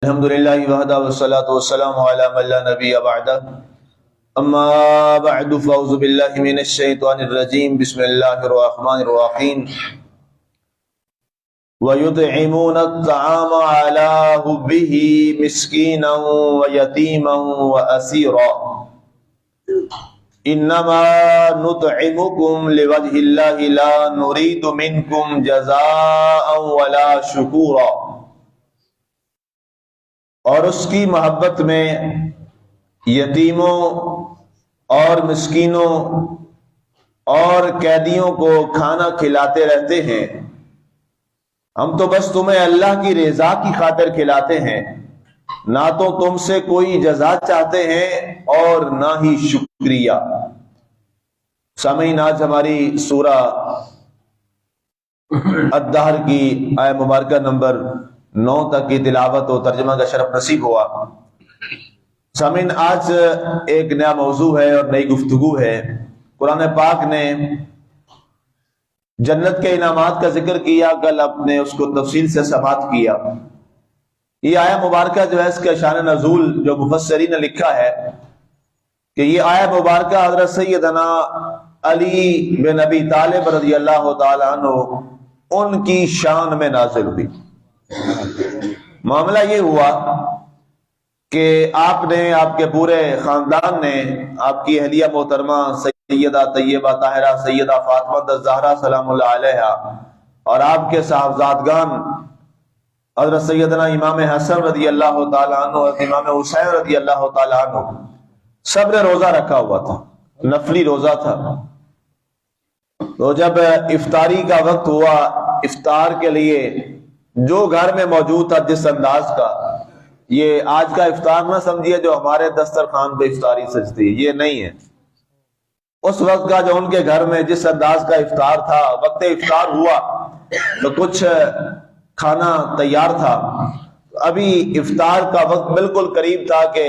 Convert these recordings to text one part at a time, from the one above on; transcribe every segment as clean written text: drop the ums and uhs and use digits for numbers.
الحمد للہ وحدہ والصلاة والسلام علی من لا نبی بعدہ اما بعد فاعوذ باللہ من الشیطان الرجیم بسم اللہ الرحمن الرحیم وَيُطْعِمُونَ الطَّعَامَ عَلَى حُبِّهِ مِسْكِينًا وَيَتِيمًا وَأَسِيرًا إِنَّمَا نُطْعِمُكُمْ لِوَجْهِ اللَّهِ لَا نُرِيدُ مِنْكُمْ جَزَاءً وَلَا شُكُورًا۔ اور اس کی محبت میں یتیموں اور مسکینوں اور قیدیوں کو کھانا کھلاتے رہتے ہیں۔ ہم تو بس تمہیں اللہ کی رضا کی خاطر کھلاتے ہیں، نہ تو تم سے کوئی جزا چاہتے ہیں اور نہ ہی شکریہ۔ سامعین، آج ہماری سورہ الدہر کی آیہ مبارکہ نمبر 9 تک کی تلاوت و ترجمہ کا شرف نصیب ہوا۔ سامعین، آج ایک نیا موضوع ہے اور نئی گفتگو ہے۔ قرآن پاک نے جنت کے انعامات کا ذکر کیا، کل آپ نے اس کو تفصیل سے سماعت کیا۔ یہ آیہ مبارکہ جو ہے، اس کا شان نزول جو مفسرین نے لکھا ہے کہ یہ آیہ مبارکہ حضرت سیدنا علی بن ابی طالب رضی اللہ تعالی عنہ ان کی شان میں نازل ہوئی۔ معاملہ یہ ہوا کہ آپ نے، آپ کے پورے خاندان نے، آپ کی اہلیہ محترمہ سیدہ طیبہ طاہرہ سیدہ فاطمہ الزہرا سلام اللہ علیہا اور آپ کے صاحبزادگان حضرت سیدنا امام حسن رضی اللہ تعالیٰ عنہ اور امام حسین رضی اللہ تعالیٰ عنہ سب نے روزہ رکھا ہوا تھا، نفلی روزہ تھا۔ تو جب افطاری کا وقت ہوا، افطار کے لیے جو گھر میں موجود تھا جس انداز کا، یہ آج کا افطار نہ سمجھیے جو ہمارے دسترخوان پہ افطاری سجتی ہے، یہ نہیں ہے۔ اس وقت کا جو ان کے گھر میں جس انداز کا افطار تھا، وقت افطار ہوا تو کچھ کھانا تیار تھا۔ ابھی افطار کا وقت بالکل قریب تھا کہ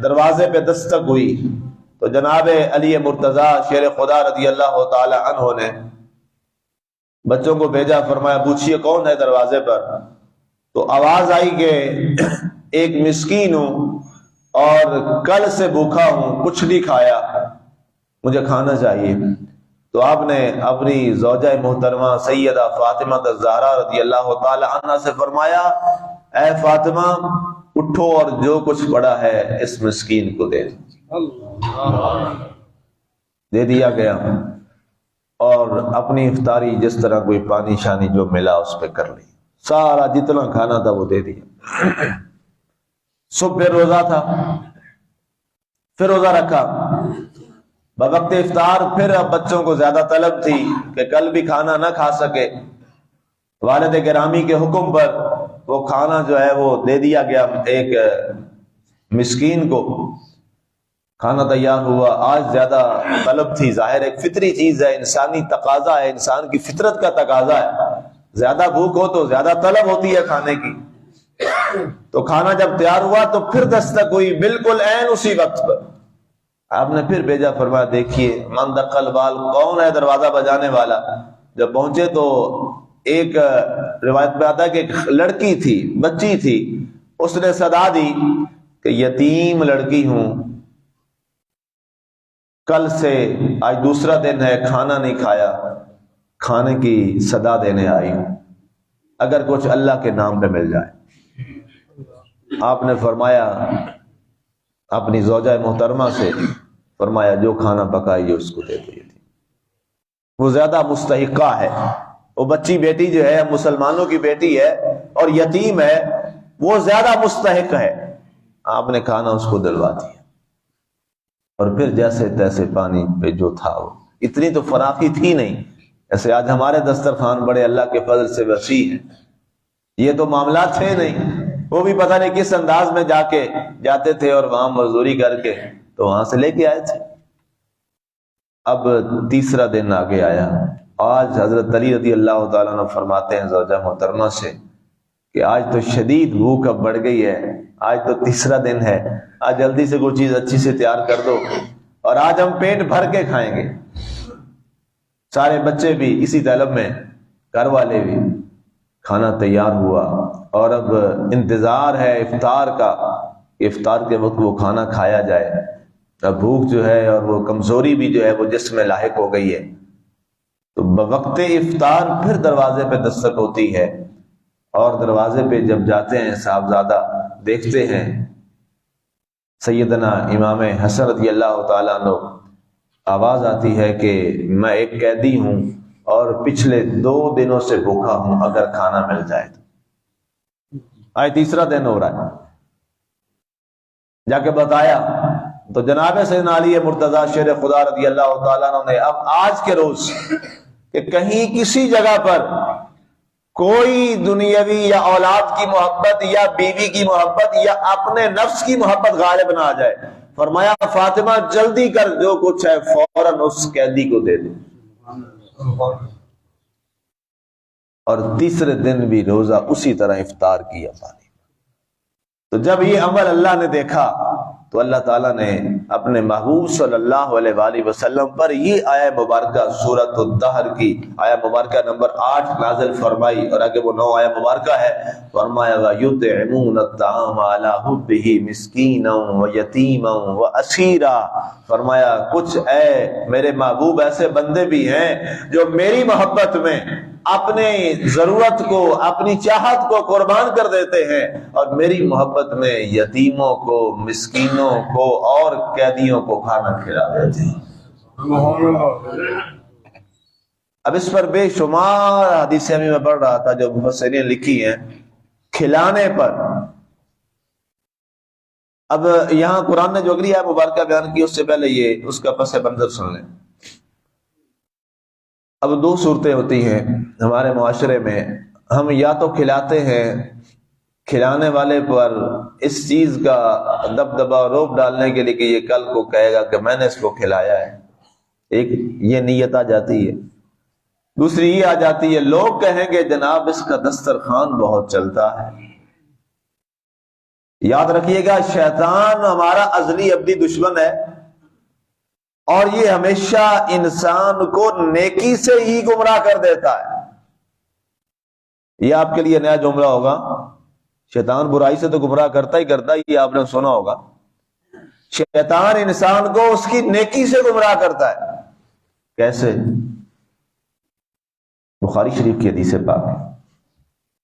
دروازے پہ دستک ہوئی تو جناب علی مرتضیٰ شیر خدا رضی اللہ تعالی عنہ نے بچوں کو بھیجا، فرمایا پوچھئے کون ہے دروازے پر؟ تو آواز آئی کہ ایک مسکین ہوں اور کل سے بھوکا ہوں، کچھ نہیں کھایا، مجھے کھانا چاہیے۔ تو آپ نے اپنی زوجہ محترمہ سیدہ فاطمہ الزہرا رضی اللہ تعالی عنہ سے فرمایا، اے فاطمہ اٹھو اور جو کچھ پڑا ہے اس مسکین کو دے دیا گیا، اور اپنی افطاری جس طرح کوئی پانی شانی جو ملا اس پہ کر لی، سارا جتنا کھانا تھا وہ دے دیا۔ صبح پھر روزہ تھا، پھر روزہ رکھا۔ بوقت افطار پھر اب بچوں کو زیادہ طلب تھی کہ کل بھی کھانا نہ کھا سکے، والد گرامی کے حکم پر وہ کھانا جو ہے وہ دے دیا گیا ایک مسکین کو۔ کھانا تیار ہوا، آج زیادہ طلب تھی، ظاہر ایک فطری چیز ہے، انسانی تقاضا ہے، انسان کی فطرت کا تقاضا ہے، زیادہ بھوک ہو تو زیادہ طلب ہوتی ہے کھانے کی۔ تو کھانا جب تیار ہوا تو پھر دستک ہوئی بالکل عین اسی وقت پر۔ آپ نے پھر بھیجا، فرمایا دیکھیے من دق البال، کون ہے دروازہ بجانے والا؟ جب پہنچے تو ایک روایت میں آتا ہے کہ ایک لڑکی تھی، بچی تھی، اس نے صدا دی کہ یتیم لڑکی ہوں، کل سے آج دوسرا دن ہے، کھانا نہیں کھایا، کھانے کی صدا دینے آئی ہوں، اگر کچھ اللہ کے نام پہ مل جائے۔ آپ نے فرمایا اپنی زوجہ محترمہ سے، فرمایا جو کھانا پکائی اس کو دے دیجیے، وہ زیادہ مستحقہ ہے۔ وہ بچی بیٹی جو ہے مسلمانوں کی بیٹی ہے اور یتیم ہے، وہ زیادہ مستحق ہے۔ آپ نے کھانا اس کو دلوا دیا، اور پھر جیسے تیسے پانی پہ جو تھا، وہ اتنی تو فراخی تھی نہیں ایسے آج ہمارے دسترخوان بڑے اللہ کے فضل سے وسیع ہیں، یہ تو معاملات تھے نہیں۔ وہ بھی پتہ نہیں کس انداز میں جاتے تھے اور وہاں مزدوری کر کے تو وہاں سے لے کے آئے تھے۔ اب تیسرا دن آگے آیا، آج حضرت علی رضی اللہ تعالیٰ عنہ فرماتے ہیں زوجہ محترمہ سے کہ آج تو شدید بھوک اب بڑھ گئی ہے، آج تو تیسرا دن ہے، آج جلدی سے کوئی چیز اچھی سے تیار کر دو اور آج ہم پیٹ بھر کے کھائیں گے۔ سارے بچے بھی اسی طلب میں، گھر والے بھی، کھانا تیار ہوا اور اب انتظار ہے افطار کا، افطار کے وقت وہ کھانا کھایا جائے۔ اب بھوک جو ہے اور وہ کمزوری بھی جو ہے وہ جسم میں لاحق ہو گئی ہے، تو بوقت افطار پھر دروازے پہ دستک ہوتی ہے، اور دروازے پہ جب جاتے ہیں صاحبزادہ دیکھتے ہیں سیدنا امام حسن رضی اللہ تعالیٰ عنہ، آواز آتی ہے کہ میں ایک قیدی ہوں اور پچھلے 2 دنوں سے بھوکا ہوں، اگر کھانا مل جائے تو۔ آج تیسرا دن ہو رہا ہے، جا کے بتایا تو جناب سیدنا علی مرتضیٰ شیر خدا رضی اللہ تعالیٰ عنہ نے اب آج کے روز کہ کہیں کسی جگہ پر کوئی دنیاوی یا اولاد کی محبت یا بیوی کی محبت یا اپنے نفس کی محبت غالب نہ آ جائے، فرمایا فاطمہ جلدی کر، جو کچھ ہے فوراً اس قیدی کو دے دے۔ اور تیسرے دن بھی روزہ اسی طرح افطار کیا پانی۔ تو جب یہ عمل اللہ نے دیکھا تو اللہ تعالیٰ نے اپنے محبوب صلی اللہ علیہ وآلہ وسلم پر یہ آیہ مبارکہ سورۃ الدہر کی آیہ مبارکہ نمبر 8 نازل فرمائی، اور آگے وہ 9 آیہ مبارکہ ہے۔ فرمایا وَيُطْعِمُونَ الطَّعَامَ عَلَىٰ حُبِّهِ مِسْكِينًا وَيَتِيمًا وَأَسِيرًا، فرمایا کچھ اے میرے محبوب ایسے بندے بھی ہیں جو میری محبت میں اپنے ضرورت کو، اپنی چاہت کو قربان کر دیتے ہیں، اور میری محبت میں یتیموں کو، مسکینوں کو اور قیدیوں کو کھانا کھلا دیتے ہیں۔ اب اس پر بے شمار حدیثیں میں پڑھ رہا تھا جو مفسرین نے لکھی ہیں کھلانے پر۔ اب یہاں قرآن نے جو اگلی آیت مبارکہ بیان کی اس سے پہلے یہ اس کا پس منظر سن لیں۔ اب 2 صورتیں ہوتی ہیں ہمارے معاشرے میں، ہم یا تو کھلاتے ہیں، کھلانے والے پر اس چیز کا دبدبا روب ڈالنے کے لیے کہ یہ کل کو کہے گا کہ میں نے اس کو کھلایا ہے، ایک یہ نیت آ جاتی ہے۔ دوسری یہ آ جاتی ہے لوگ کہیں گے جناب اس کا دسترخوان بہت چلتا ہے۔ یاد رکھیے گا شیطان ہمارا ازلی ابدی دشمن ہے، اور یہ ہمیشہ انسان کو نیکی سے ہی گمراہ کر دیتا ہے۔ یہ آپ کے لیے نیا جملہ ہوگا، شیطان برائی سے تو گمراہ کرتا ہی کرتا ہے، یہ آپ نے سنا ہوگا۔ شیطان انسان کو اس کی نیکی سے گمراہ کرتا ہے۔ کیسے؟ بخاری شریف کی حدیث پاک ہے،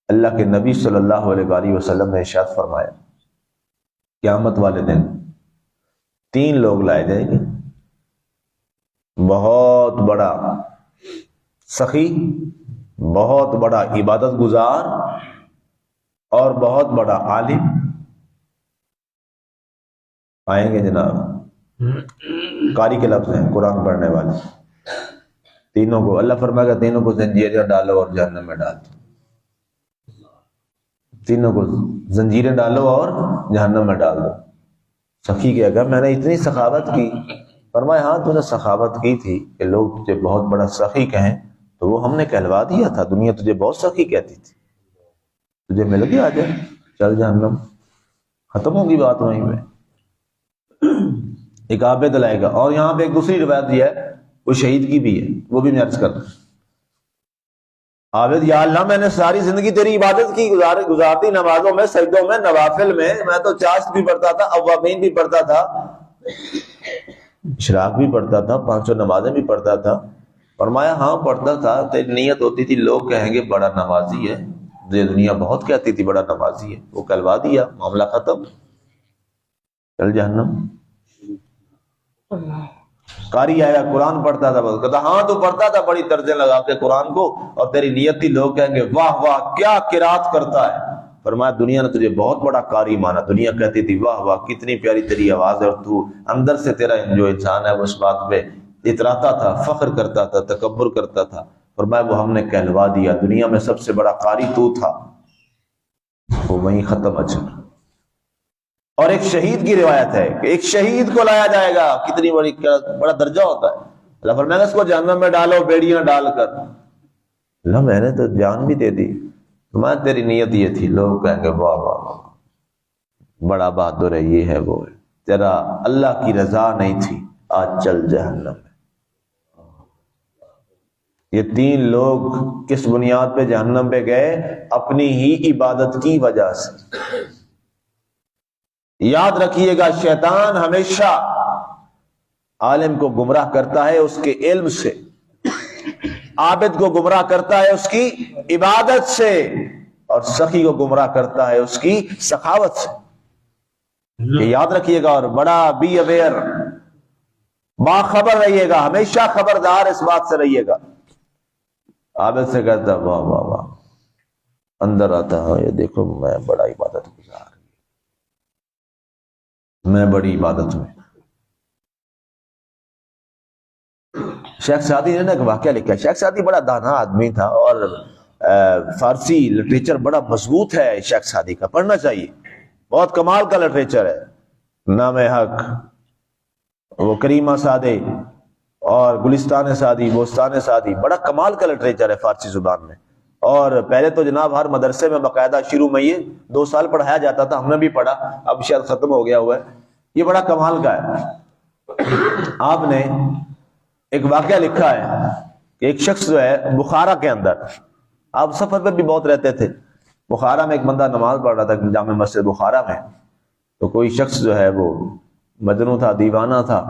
اللہ کے نبی صلی اللہ علیہ وآلہ وسلم نے ارشاد فرمایا قیامت والے دن 3 لوگ لائے جائیں گے، بہت بڑا سخی، بہت بڑا عبادت گزار اور بہت بڑا عالم آئیں گے جناب۔ قاری کے لفظ ہیں، قرآن پڑھنے والے۔ تینوں کو اللہ فرمائے گا تینوں کو زنجیریں ڈالو اور جہنم میں ڈال دو، تینوں کو زنجیریں ڈالو اور جہنم میں ڈال دو۔ سخی کہے گا میں نے اتنی سخاوت کی، فرمایا ہاں تو نے سخاوت کی تھی کہ لوگ تجھے بہت بڑا سخی کہیں تو وہ ہم نے کہلوا دیا تھا، دنیا تجھے بہت سخی کہتی تھی، تجھے مل گیا آ جائے چل جہنم، ختم ہوگی بات وہیں پہ۔ ایک عابد لائے گا، اور یہاں پہ ایک دوسری روایت یہ ہے وہ شہید کی بھی ہے، وہ بھی میں عرض کرتا ہوں۔ عابد یا اللہ میں نے ساری زندگی تیری عبادت کی، گزارتی نمازوں میں، سجدوں میں، نوافل میں تو چاشت بھی پڑھتا تھا، اوابین بھی پڑھتا تھا، اشراق بھی پڑھتا تھا، 5 نمازیں بھی پڑھتا تھا۔ فرمایا ہاں پڑھتا تھا، تیری نیت ہوتی تھی لوگ کہیں گے بڑا نمازی ہے، یہ دنیا بہت کہتی تھی بڑا نمازی ہے، وہ کہلوا دیا، معاملہ ختم، چل جہنم۔ قاری آیا قرآن پڑھتا تھا، بس کہتا ہاں تو پڑھتا تھا بڑی طرزیں لگا کے قرآن کو، اور تیری نیت تھی لوگ کہیں گے واہ واہ کیا قرات کرتا ہے۔ فرمایا دنیا نے تجھے بہت بڑا قاری مانا، دنیا کہتی تھی واہ واہ کتنی پیاری تیری آواز ہے، اور تو اندر سے تیرا جو انسان ہے وہ اس بات پہ اتراتا تھا، فخر کرتا تھا، تکبر کرتا تھا۔ فرمایا وہ ہم نے کہلوا دیا، دنیا میں سب سے بڑا قاری تو تھا، وہ وہیں ختم اجر۔ اور ایک شہید کی روایت ہے کہ ایک شہید کو لایا جائے گا، کتنی بڑا درجہ ہوتا ہے۔ اللہ فرمائے گا اس کو جہنم میں ڈالو بیڑیاں ڈال کر۔ اللہ میں نے تو جان بھی دے دی، میں تیری نیت یہ تھی، لوگ کہیں گے واہ واہ واہ بڑا بہادر ہے، یہ ہے وہ ہے، تیرا اللہ کی رضا نہیں تھی، آج چل جہنم میں۔ یہ 3 لوگ کس بنیاد پہ جہنم پہ گئے؟ اپنی ہی عبادت کی وجہ سے۔ یاد رکھیے گا، شیطان ہمیشہ عالم کو گمراہ کرتا ہے اس کے علم سے، عابد کو گمراہ کرتا ہے اس کی عبادت سے، اور سخی کو گمراہ کرتا ہے اس کی سخاوت سے۔ یہ یاد رکھیے گا، اور بڑا بی اویئر، باخبر رہیے گا، ہمیشہ خبردار اس بات سے رہیے گا۔ عابد سے کہتا واہ واہ واہ، اندر آتا ہے یہ دیکھو میں بڑا عبادت گزار، میں بڑی عبادت میں۔ شیخ سعدی نے ایک واقعہ لکھا ہے۔ شیخ سعدی بڑا دانا آدمی تھا، اور فارسی لٹریچر بڑا مضبوط ہے شیخ سعدی کا، پڑھنا چاہیے، بہت کمال کا لٹریچر ہے۔ نام حق، وہ کریمہ سعدی اور گلستان سعدی، بوستان سعدی، بڑا کمال کا لٹریچر ہے فارسی زبان میں۔ اور پہلے تو جناب ہر مدرسے میں باقاعدہ شروع میں یہ 2 سال پڑھایا جاتا تھا، ہم نے بھی پڑھا، اب شاید ختم ہو گیا ہوا ہے۔ یہ بڑا کمال کا ہے۔ آپ نے ایک واقعہ لکھا ہے کہ ایک شخص جو ہے بخارا کے اندر، آپ سفر پہ بھی بہت رہتے تھے، بخارا میں ایک بندہ نماز پڑھ رہا تھا جامع مسجد بخارا میں، تو کوئی شخص جو ہے وہ مجنون تھا، دیوانہ تھا،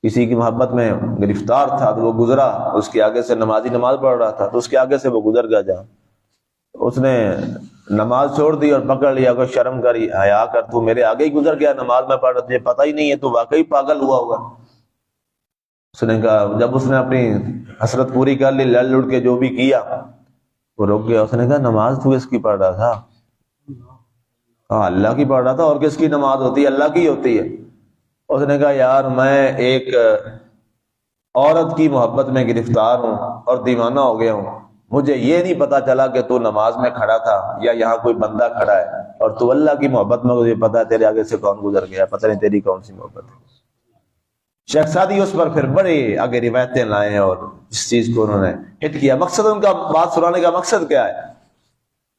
کسی کی محبت میں گرفتار تھا، تو وہ گزرا، اس کے آگے سے نمازی نماز پڑھ رہا تھا، تو اس کے آگے سے وہ گزر گیا جہاں، اس نے نماز چھوڑ دی اور پکڑ لیا کہ شرم کر، حیا کر، تو میرے آگے ہی گزر گیا، نماز میں پڑھ رہا، تجھے پتہ ہی نہیں ہے، تو واقعی پاگل ہوا ہوگا۔ اس نے کہا، جب اس نے اپنی حسرت پوری کر لی، لڑ لڑ کے جو بھی کیا، وہ رک گیا۔ اس نے کہا نماز تو کس کی پڑھ رہا تھا؟ ہاں اللہ کی پڑھ رہا تھا، اور کس کی نماز ہوتی ہے؟ اللہ کی ہوتی ہے۔ اس نے کہا یار میں ایک عورت کی محبت میں گرفتار ہوں اور دیوانہ ہو گیا ہوں، مجھے یہ نہیں پتا چلا کہ تو نماز میں کھڑا تھا یا یہاں کوئی بندہ کھڑا ہے، اور تو اللہ کی محبت میں مجھے پتا ہے تیرے آگے سے کون گزر گیا، پتہ نہیں تیری کون سی محبت ہے۔ شیخ سعدی اس پر پھر بڑے آگے روایتیں لائے اور اس چیز کو انہوں نے ہٹ کیا۔ مقصد ان کا بات سنانے کا مقصد کیا ہے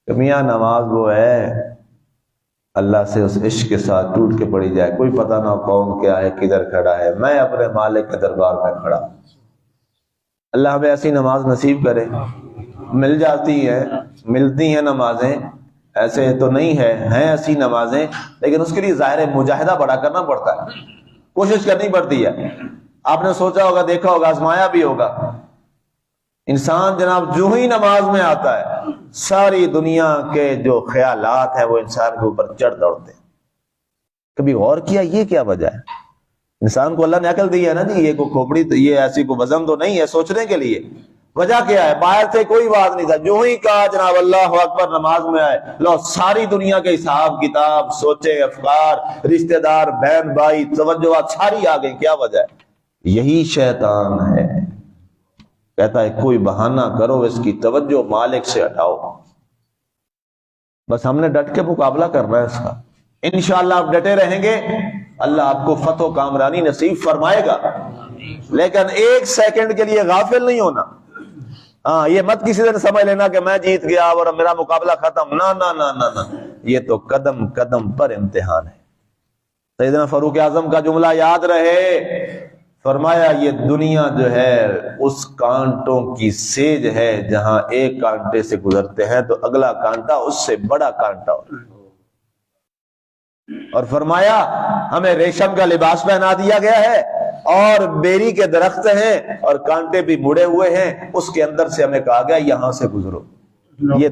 کہ میاں نماز وہ ہے اللہ سے اس عشق کے ساتھ ٹوٹ کے پڑی جائے، کوئی پتہ نہ کون کیا ہے، کدھر کھڑا ہے، میں اپنے مالک کے دربار میں کھڑا۔ اللہ ہمیں ایسی نماز نصیب کرے۔ مل جاتی ہیں، ملتی ہیں نمازیں، ایسے تو نہیں ہے، ہیں ایسی نمازیں، لیکن اس کے لیے ظاہر مجاہدہ بڑا کرنا پڑتا ہے، کوشش کرنی پڑتی ہے۔ آپ نے سوچا ہوگا، دیکھا ہوگا، آزمایا بھی ہوگا، انسان جناب جو ہی نماز میں آتا ہے ساری دنیا کے جو خیالات ہیں وہ انسان کے اوپر چڑھ دوڑتے ہیں۔ کبھی غور کیا یہ کیا وجہ ہے؟ انسان کو اللہ نے عقل دی ہے نا جی، یہ کو کھوپڑی، یہ ایسی کو وزن تو نہیں ہے سوچنے کے لیے۔ وجہ کیا ہے؟ باہر سے کوئی بات نہیں تھا، جو ہی کہا جناب اللہ اکبر نماز میں آئے، لو ساری دنیا کے حساب کتاب، سوچے، افکار، رشتہ دار، بہن بھائی، توجہات ساری آ گئی۔ کیا وجہ ہے؟ یہی شیطان ہے، کہتا ہے کوئی بہانہ کرو، اس کی توجہ مالک سے ہٹاؤ۔ بس ہم نے ڈٹ کے مقابلہ کرنا ہے اس کا۔ انشاءاللہ آپ ڈٹے رہیں گے، اللہ آپ کو فتح و کامرانی نصیب فرمائے گا، لیکن 1 سیکنڈ کے لیے غافل نہیں ہونا۔ ہاں یہ مت کسی دن سمجھ لینا کہ میں جیت گیا اور میرا مقابلہ ختم، نہ نہ نہ نہ نہ، یہ تو قدم قدم پر امتحان ہے۔ سیدنا فاروق اعظم کا جملہ یاد رہے، فرمایا یہ دنیا جو ہے اس کانٹوں کی سیج ہے، جہاں ایک کانٹے سے گزرتے ہیں تو اگلا کانٹا اس سے بڑا کانٹا ہوتا ہے۔ اور فرمایا ہمیں ریشم کا لباس پہنا دیا گیا ہے، اور بیری کے درخت ہیں اور کانٹے بھی مڑے ہوئے ہیں، اس کے اندر سے ہمیں کہا گیا یہاں سے گزرو۔ یہ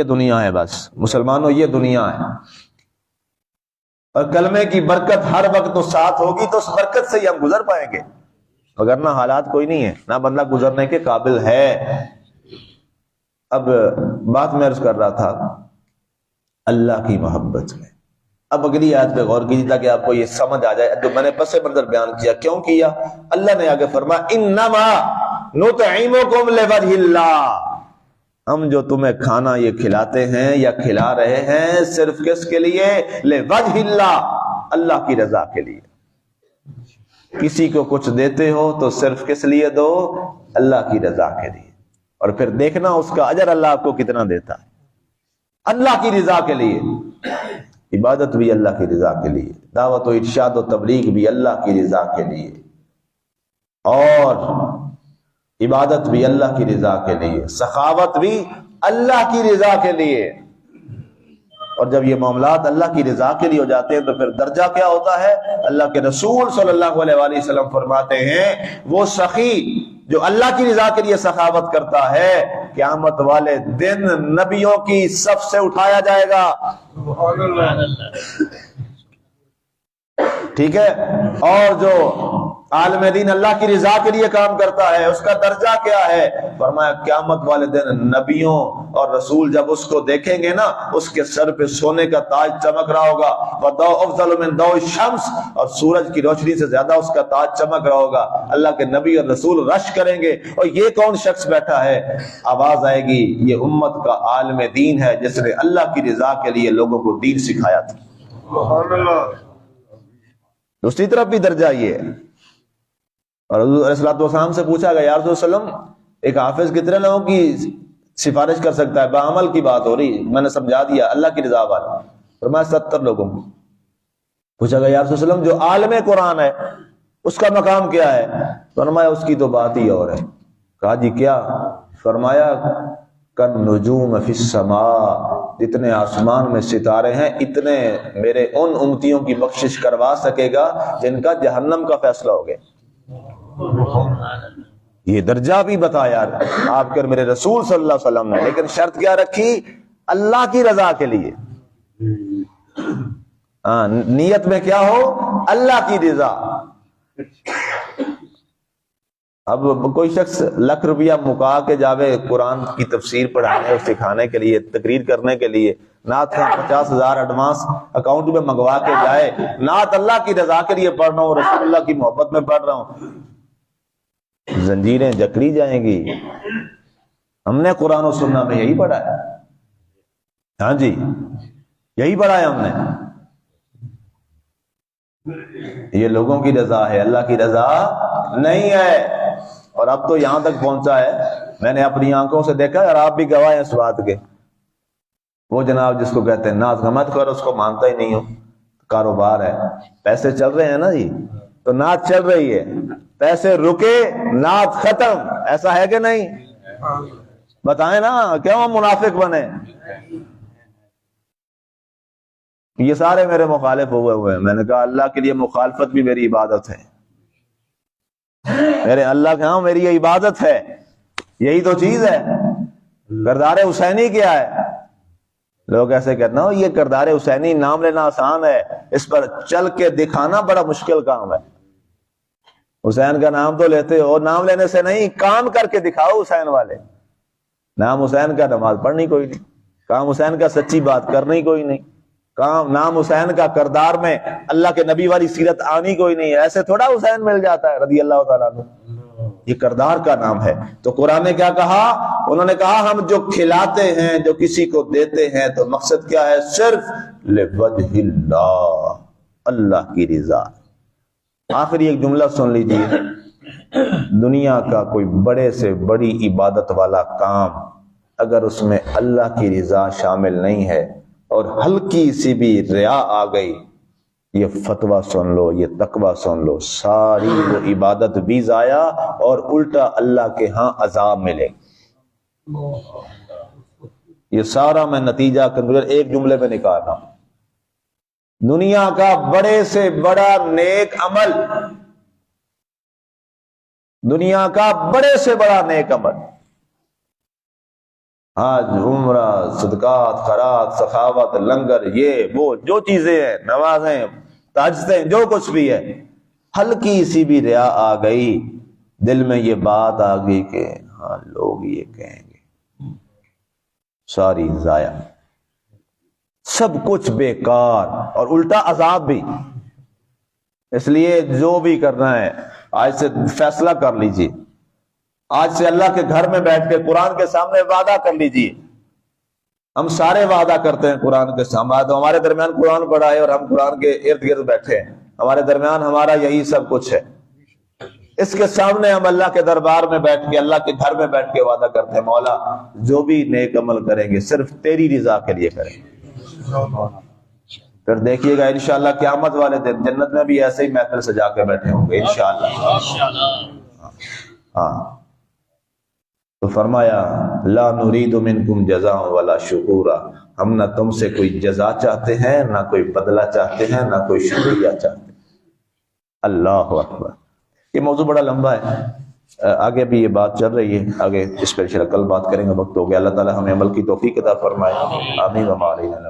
دنیا ہے، بس مسلمانوں یہ دنیا ہے، اور کلمے کی برکت ہر وقت تو ساتھ ہوگی تو اس برکت سے ہی ہم گزر پائیں گے، وگرنہ حالات کوئی نہیں ہے، نہ بندہ گزرنے کے قابل ہے۔ اب بات میں عرض کر رہا تھا اللہ کی محبت میں۔ اب اگلی آیت پہ غور کیجیے تاکہ آپ کو یہ سمجھ آ جائے جو میں نے پس منظر بیان کیا کیوں کیا۔ اللہ نے آگے فرمایا انما نطعمکم لوجہ اللہ، ہم جو تمہیں کھانا یہ کھلاتے ہیں یا کھلا رہے ہیں صرف کس کے لیے؟ لوجہ اللہ، اللہ کی رضا کے لیے۔ کسی کو کچھ دیتے ہو تو صرف کس لیے دو؟ اللہ کی رضا کے لیے، اور پھر دیکھنا اس کا اجر اللہ آپ کو کتنا دیتا ہے۔ اللہ کی رضا کے لیے، عبادت بھی اللہ کی رضا کے لیے، دعوت و ارشاد و تبلیغ بھی اللہ کی رضا کے لیے، اور عبادت بھی اللہ کی رضا کے لیے، سخاوت بھی اللہ کی رضا کے لیے۔ اور جب یہ معاملات اللہ کی رضا کے لیے ہو جاتے ہیں تو پھر درجہ کیا ہوتا ہے؟ اللہ کے رسول صلی اللہ علیہ وآلہ وسلم فرماتے ہیں وہ سخی جو اللہ کی رضا کے لیے سخاوت کرتا ہے قیامت والے دن نبیوں کی صف سے اٹھایا جائے گا۔ ٹھیک ہے؟ اور جو عالم دین اللہ کی رضا کے لیے کام کرتا ہے اس کا درجہ کیا ہے؟ فرمایا قیامت والے دن نبیوں اور رسول جب اس کو دیکھیں گے نا اس کے سر پہ سونے کا تاج چمک رہا ہوگا، وَضَوْءُ أَفْضَلُ مِنْ ضَوْءِ الشَّمْسِ، اور سورج کی روشنی سے زیادہ اس کا تاج چمک رہا ہوگا۔ اللہ کے نبی اور رسول رش کریں گے اور یہ کون شخص بیٹھا ہے؟ آواز آئے گی یہ امت کا عالم دین ہے جس نے اللہ کی رضا کے لیے لوگوں کو دین سکھایا تھا۔ سبحان اللہ۔ دوسری طرف بھی درجہ یہ ہے، اور حضور علیہ السلام سے پوچھا گیا یا رسول اللہ علیہ وسلم ایک حافظ کتنے لوگوں کی سفارش کر سکتا ہے؟ بعمل کی بات ہو رہی، میں نے سمجھا دیا اللہ کی رضا والا۔ فرمایا 70 لوگوں کو۔ پوچھا گیا یا رسول اللہ علیہ وسلم جو عالم قرآن ہے اس کا مقام کیا ہے؟ فرمایا اس کی تو بات ہی اور ہے۔ کہا جی کیا؟ فرمایا کالنجوم فی السماء، جتنے آسمان میں ستارے ہیں اتنے میرے ان امتیوں کی بخشش کروا سکے گا جن کا جہنم کا فیصلہ ہو گیا۔ یہ درجہ بھی بتایا آپ کے میرے رسول صلی اللہ علیہ وسلم نے، لیکن شرط کیا رکھی؟ اللہ کی رضا کے لیے۔ نیت میں کیا ہو؟ اللہ کی رضا۔ اب کوئی شخص لاکھ روپیہ مکا کے جاوے قرآن کی تفسیر پڑھانے اور سکھانے کے لیے، تقریر کرنے کے لیے، نعت 50,000 ایڈوانس اکاؤنٹ میں منگوا کے جائے، نعت اللہ کی رضا کے لیے پڑھ رہا ہوں، رسول اللہ کی محبت میں پڑھ رہا ہوں، زنجیریں جکڑی جائیں گی۔ ہم نے قرآن و سنت میں یہی پڑھا ہے، ہاں جی یہی پڑھا ہے ہم نے۔ یہ لوگوں کی رضا ہے، اللہ کی رضا نہیں ہے۔ اور اب تو یہاں تک پہنچا ہے، میں نے اپنی آنکھوں سے دیکھا اور آپ بھی گواہ ہیں اس بات کے، وہ جناب جس کو کہتے ہیں نعت غمت کر، اس کو مانتا ہی نہیں ہو، کاروبار ہے، پیسے چل رہے ہیں نا جی تو نعت چل رہی ہے، پیسے رکے نعت ختم، ایسا ہے کہ نہیں؟ بتائیں نا کیوں ہم منافق بنے؟ یہ سارے میرے مخالف ہوئے ہیں۔ میں نے کہا اللہ کے لیے مخالفت بھی میری عبادت ہے، میرے اللہ کے ہاں میری یہ عبادت ہے، یہی تو چیز ہے۔ کردار حسینی کیا ہے؟ لوگ ایسے کہتے ہیں یہ کردار حسینی نام لینا آسان ہے، اس پر چل کے دکھانا بڑا مشکل کام ہے۔ حسین کا نام تو لیتے ہو، نام لینے سے نہیں، کام کر کے دکھاؤ حسین والے۔ نام حسین کا نماز پڑھنی کوئی نہیں، کام حسین کا سچی بات کرنی کوئی نہیں، کام نام حسین کا کردار میں اللہ کے نبی والی سیرت آنی کوئی نہیں ہے۔ ایسے تھوڑا حسین مل جاتا ہے رضی اللہ تعالیٰ عنہ، یہ کردار کا نام ہے۔ تو قرآن نے کیا کہا؟ انہوں نے کہا ہم جو کھلاتے ہیں، جو کسی کو دیتے ہیں تو مقصد کیا ہے؟ صرف لوجہ اللہ، اللہ کی رضا۔ آخری ایک جملہ سن لیجیے، دنیا کا کوئی بڑے سے بڑی عبادت والا کام اگر اس میں اللہ کی رضا شامل نہیں ہے اور ہلکی سی بھی ریا آ گئی، یہ فتویٰ سن لو، یہ تقویٰ سن لو، ساری وہ عبادت بھی ضائع اور الٹا اللہ کے ہاں عذاب ملے۔ یہ سارا میں نتیجہ ایک جملے میں نکال رہا ہوں۔ دنیا کا بڑے سے بڑا نیک عمل، دنیا کا بڑے سے بڑا نیک عمل، حج، عمرہ، صدقات، خیرات، سخاوت، لنگر، یہ وہ جو چیزیں ہیں، نمازیں، تہجدیں، جو کچھ بھی ہے، ہلکی سی بھی ریا آ گئی، دل میں یہ بات آ گئی کہ ہاں لوگ یہ کہیں گے، ساری ضائع، سب کچھ بیکار اور الٹا عذاب بھی۔ اس لیے جو بھی کرنا ہے آج سے فیصلہ کر لیجیے، آج سے اللہ کے گھر میں بیٹھ کے قرآن کے سامنے وعدہ کر لیجیے۔ ہم سارے وعدہ کرتے ہیں قرآن کے سامنے، تو ہمارے درمیان قرآن پڑھا ہے اور ہم قرآن کے ارد گرد بیٹھے ہیں، ہمارے درمیان ہمارا یہی سب کچھ ہے۔ اس کے سامنے ہم اللہ کے دربار میں بیٹھ کے، اللہ کے گھر میں بیٹھ کے وعدہ کرتے ہیں مولا جو بھی نیک عمل کریں گے صرف تیری رضا کے لیے کریں گے۔ پھر دیکھیے گا انشاءاللہ قیامت والے دن جنت میں بھی ایسے ہی محفل سجا کے بیٹھے ہوں گے انشاءاللہ۔ ہاں تو فرمایا لا نرید منکم جزاء ولا شکورا، ہم نہ تم سے کوئی جزا چاہتے ہیں، نہ کوئی بدلہ چاہتے ہیں، نہ کوئی شکریہ چاہتے ہیں۔ اللہ اکبر۔ یہ موضوع بڑا لمبا ہے، آگے بھی یہ بات چل رہی ہے، آگے اس پر انشاءاللہ کل بات کریں گے، وقت ہو گیا۔ اللہ تعالی ہمیں عمل کی توفیق عطا فرمائے، آمین و ما علینا۔